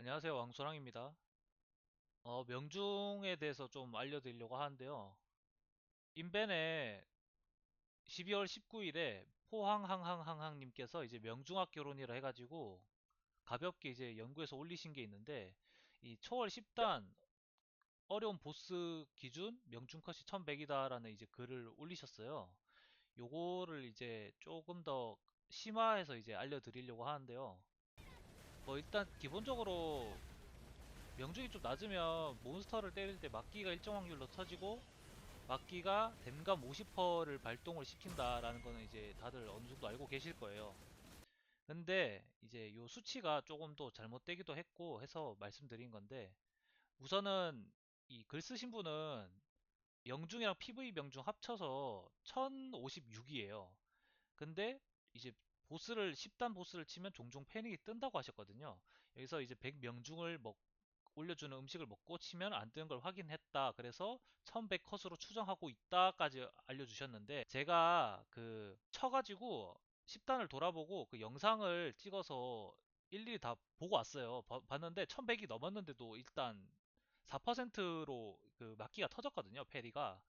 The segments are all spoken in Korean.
안녕하세요. 왕소랑입니다. 명중에 대해서 좀 알려드리려고 하는데요. 인벤에 12월 19일에 포항항항항항님께서 이제 명중학 결혼이라 해가지고 가볍게 이제 연구해서 올리신 게 있는데, 이 초월 10단 어려운 보스 기준 명중 컷이 1100이다라는 이제 글을 올리셨어요. 요거를 이제 조금 더 심화해서 이제 알려드리려고 하는데요. 일단 기본적으로 명중이 좀 낮으면 몬스터를 때릴 때 막기가 일정 확률로 터지고, 막기가 댐감 50%를 발동을 시킨다라는 거는 이제 다들 어느 정도 알고 계실 거예요. 근데 이제 요 수치가 조금 더 잘못되기도 했고 해서 말씀드린 건데, 우선은 이 글 쓰신 분은 명중이랑 PV 명중 합쳐서 1056이에요. 근데 이제 보스를 10단 보스를 치면 종종 패닉이 뜬다고 하셨거든요. 여기서 이제 100명중을 올려주는 음식을 먹고 치면 안 뜨는 걸 확인했다. 그래서 1100 컷으로 추정하고 있다까지 알려주셨는데, 제가 그 쳐가지고 10단을 돌아보고 그 영상을 찍어서 일일이 다 보고 왔어요. 봤는데 1100이 넘었는데도 일단 4%로 그 막기가 터졌거든요, 페리가.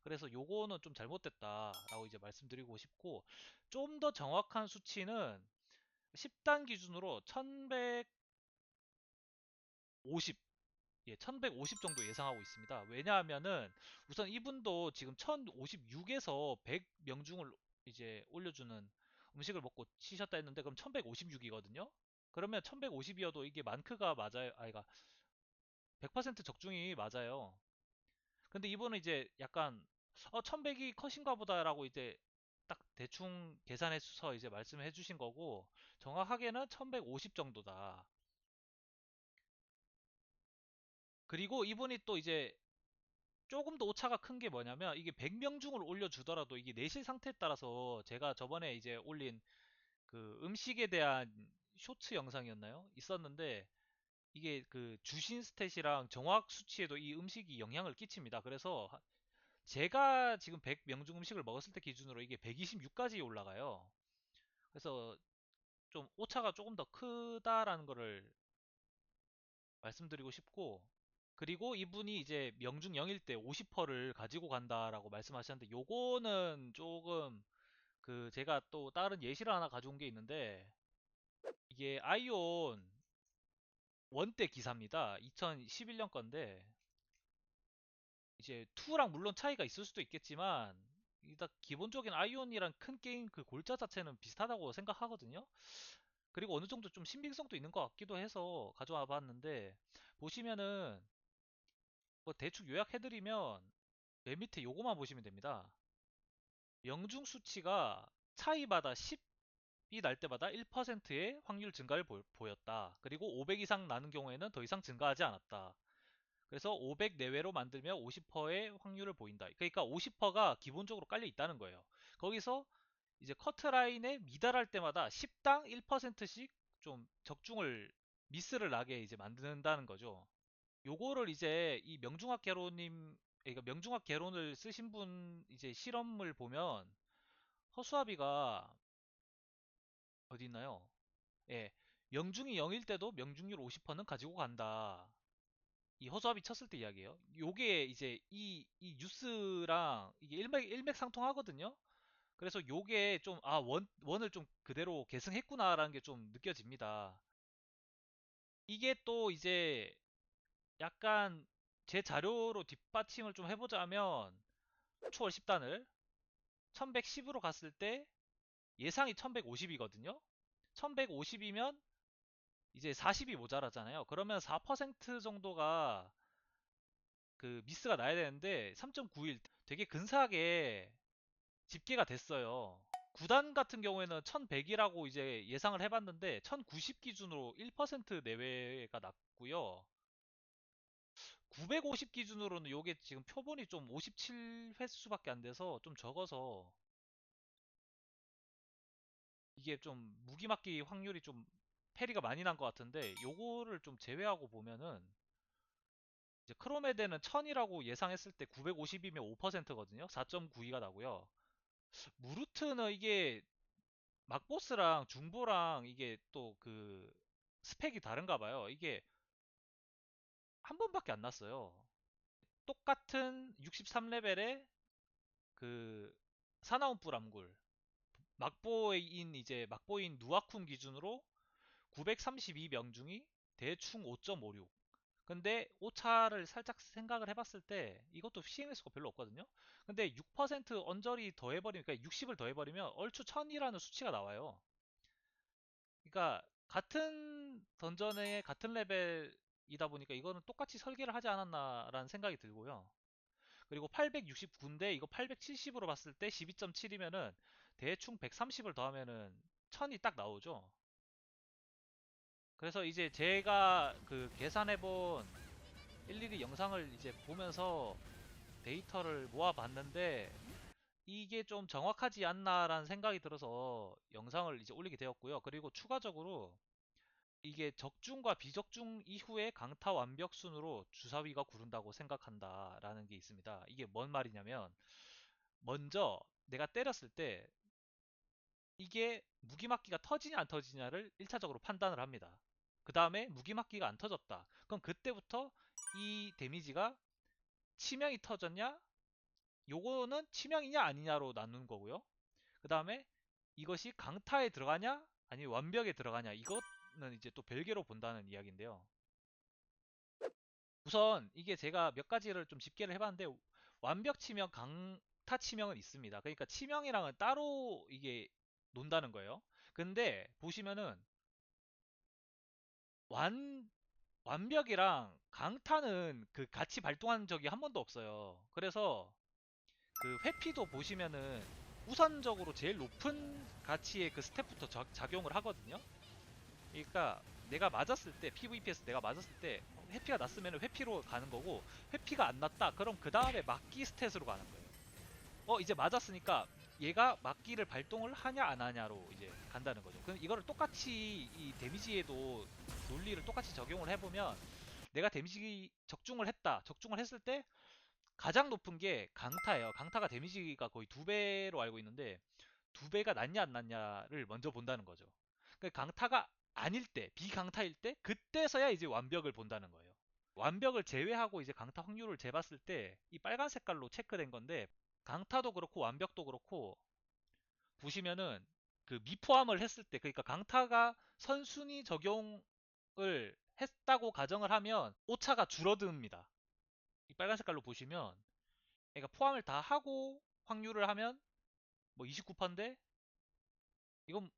그래서 요거는 좀 잘못됐다라고 이제 말씀드리고 싶고, 좀 더 정확한 수치는 10단 기준으로 1150, 예, 1150 정도 예상하고 있습니다. 왜냐하면은 우선 이분도 지금 1056에서 100명중을 이제 올려주는 음식을 먹고 치셨다 했는데, 그럼 1156이거든요. 그러면 1150이어도 이게 만크가 맞아요. 아이가 100% 적중이 맞아요. 근데 이분은 이제 약간 1100이 컷인가 보다라고 이제 딱 대충 계산해서 이제 말씀해 주신 거고, 정확하게는 1150 정도다. 그리고 이분이 또 이제 조금 더 오차가 큰 게 뭐냐면, 이게 100명중을 올려주더라도 이게 내실 상태에 따라서, 제가 저번에 이제 올린 그 음식에 대한 쇼츠 영상이었나요? 있었는데, 이게 그 주신 스탯이랑 정확 수치에도 이 음식이 영향을 끼칩니다. 그래서 제가 지금 100명중 음식을 먹었을 때 기준으로 이게 126까지 올라가요. 그래서 좀 오차가 조금 더 크다라는 거를 말씀드리고 싶고, 그리고 이분이 이제 명중 0일 때 50%를 가지고 간다라고 말씀하셨는데, 요거는 조금 그 제가 또 다른 예시를 하나 가져온 게 있는데, 이게 아이온 1때 기사입니다. 2011년 건데, 이제 2랑 물론 차이가 있을 수도 있겠지만, 일단 기본적인 아이온이랑 큰 게임 그 골자 자체는 비슷하다고 생각하거든요. 그리고 어느 정도 좀 신빙성도 있는 것 같기도 해서 가져와 봤는데, 보시면은 뭐 대충 요약해드리면 맨 밑에 요거만 보시면 됩니다. 명중 수치가 차이마다 10이 날 때마다 1%의 확률 증가를 보였다. 그리고 500 이상 나는 경우에는 더 이상 증가하지 않았다. 그래서 500 내외로 만들면 50%의 확률을 보인다. 그러니까 50%가 기본적으로 깔려 있다는 거예요. 거기서 이제 커트라인에 미달할 때마다 10당 1%씩 좀 적중을 미스를 나게 이제 만든다는 거죠. 요거를 이제 이 명중학 개론님, 그러니까 명중학 개론을 쓰신 분 이제 실험을 보면, 허수아비가 어디 있나요? 예, 명중이 0일 때도 명중률 50%는 가지고 간다. 이 허수아비 쳤을 때 이야기예요. 요게 이제 이 뉴스랑 이게 일맥상통하거든요. 그래서 요게 좀, 원을 좀 그대로 계승했구나라는 게 좀 느껴집니다. 이게 또 이제 약간 제 자료로 뒷받침을 좀 해보자면, 초월 10단을 1110으로 갔을 때 예상이 1150이거든요. 1150이면 이제 40이 모자라잖아요. 그러면 4% 정도가 그 미스가 나야 되는데, 3.91 되게 근사하게 집계가 됐어요. 구단 같은 경우에는 1100이라고 이제 예상을 해봤는데 1090 기준으로 1% 내외가 났고요. 950 기준으로는 요게 지금 표본이 좀 57횟수밖에 안 돼서 좀 적어서, 이게 좀 무기 맞기 확률이 좀 패리가 많이 난 것 같은데, 요거를 좀 제외하고 보면은 이제 크로메데는 1000이라고 예상했을 때 950이면 5%거든요. 4.92가 나고요. 무르트는 이게 막보스랑 중보랑 이게 또 그 스펙이 다른가 봐요. 이게 한 번밖에 안 났어요. 똑같은 63레벨의 그 사나운 뿔암굴 막보인 누아쿰 기준으로 932명 중이 대충 5.56. 근데 오차를 살짝 생각을 해봤을 때 이것도 CMS가 별로 없거든요. 근데 6% 언저리 더해버리면, 그러니까 60을 더해버리면 얼추 1000이라는 수치가 나와요. 그러니까 같은 던전의 같은 레벨이다 보니까 이거는 똑같이 설계를 하지 않았나라는 생각이 들고요. 그리고 869인데 이거 870으로 봤을 때 12.7이면은 대충 130을 더하면은 1000이 딱 나오죠. 그래서 이제 제가 그 계산해본 일일이 영상을 이제 보면서 데이터를 모아봤는데 이게 좀 정확하지 않나라는 생각이 들어서 영상을 이제 올리게 되었고요. 그리고 추가적으로 이게 적중과 비적중 이후에 강타 완벽 순으로 주사위가 구른다고 생각한다라는 게 있습니다. 이게 뭔 말이냐면 먼저 내가 때렸을 때 이게 무기막기가 터지냐 안 터지냐를 1차적으로 판단을 합니다. 그 다음에 무기막기가 안 터졌다. 그럼 그때부터 이 데미지가 치명이 터졌냐? 요거는 치명이냐 아니냐로 나누는 거고요. 그 다음에 이것이 강타에 들어가냐 아니면 완벽에 들어가냐, 이거는 이제 또 별개로 본다는 이야기인데요. 우선 이게 제가 몇 가지를 좀 집계를 해봤는데 완벽 치명, 강타 치명은 있습니다. 그러니까 치명이랑은 따로 이게 논다는 거예요. 근데 보시면은 완 완벽이랑 강타는 그 같이 발동한 적이 한 번도 없어요. 그래서 그 회피도 보시면은 우선적으로 제일 높은 가치의 그 스텝부터 작용을 하거든요. 그러니까 내가 맞았을 때 PVP에서 내가 맞았을 때 회피가 났으면 회피로 가는 거고, 회피가 안 났다 그럼 그 다음에 막기 스탯으로 가는 거예요. 이제 맞았으니까 얘가 막기를 발동을 하냐 안 하냐로 이제 간다는 거죠. 그럼 이거를 똑같이 이 데미지에도 논리를 똑같이 적용을 해보면 내가 데미지 적중을 했다. 적중을 했을 때 가장 높은 게 강타예요. 강타가 데미지가 거의 2배로 알고 있는데 2배가 낫냐 안 낫냐를 먼저 본다는 거죠. 그러니까 강타가 아닐 때, 비강타일 때 그때서야 이제 완벽을 본다는 거예요. 완벽을 제외하고 이제 강타 확률을 재봤을 때 이 빨간 색깔로 체크된 건데, 강타도 그렇고 완벽도 그렇고 보시면은 그 미포함을 했을 때, 그러니까 강타가 선순위 적용을 했다고 가정을 하면 오차가 줄어듭니다. 이 빨간 색깔로 보시면, 그러니까 포함을 다 하고 확률을 하면 뭐 29%인데 이건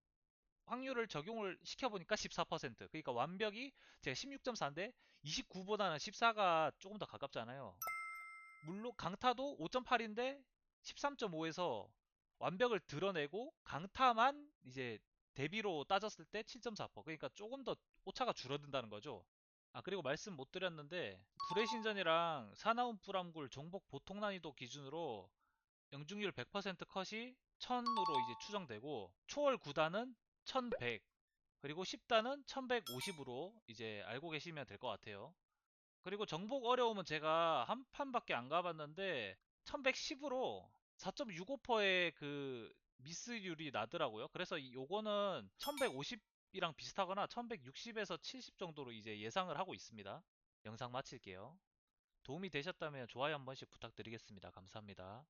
확률을 적용을 시켜보니까 14%. 그러니까 완벽이 제가 16.4인데 29보다는 14가 조금 더 가깝잖아요. 물론 강타도 5.8인데 13.5에서 완벽을 드러내고 강타만 이제 대비로 따졌을 때 7.4%. 그러니까 조금 더 오차가 줄어든다는 거죠. 아, 그리고 말씀 못 드렸는데 불의 신전이랑 사나운 뿔암굴 정복 보통 난이도 기준으로 명중률 100% 컷이 1000으로 이제 추정되고, 초월 9단은 1100, 그리고 10단은 1150으로 이제 알고 계시면 될 것 같아요. 그리고 정복 어려움은 제가 한 판밖에 안 가봤는데 1110으로 4.65%의 그 미스율이 나더라고요. 그래서 요거는 1150이랑 비슷하거나 1160에서 70 정도로 이제 예상을 하고 있습니다. 영상 마칠게요. 도움이 되셨다면 좋아요 한 번씩 부탁드리겠습니다. 감사합니다.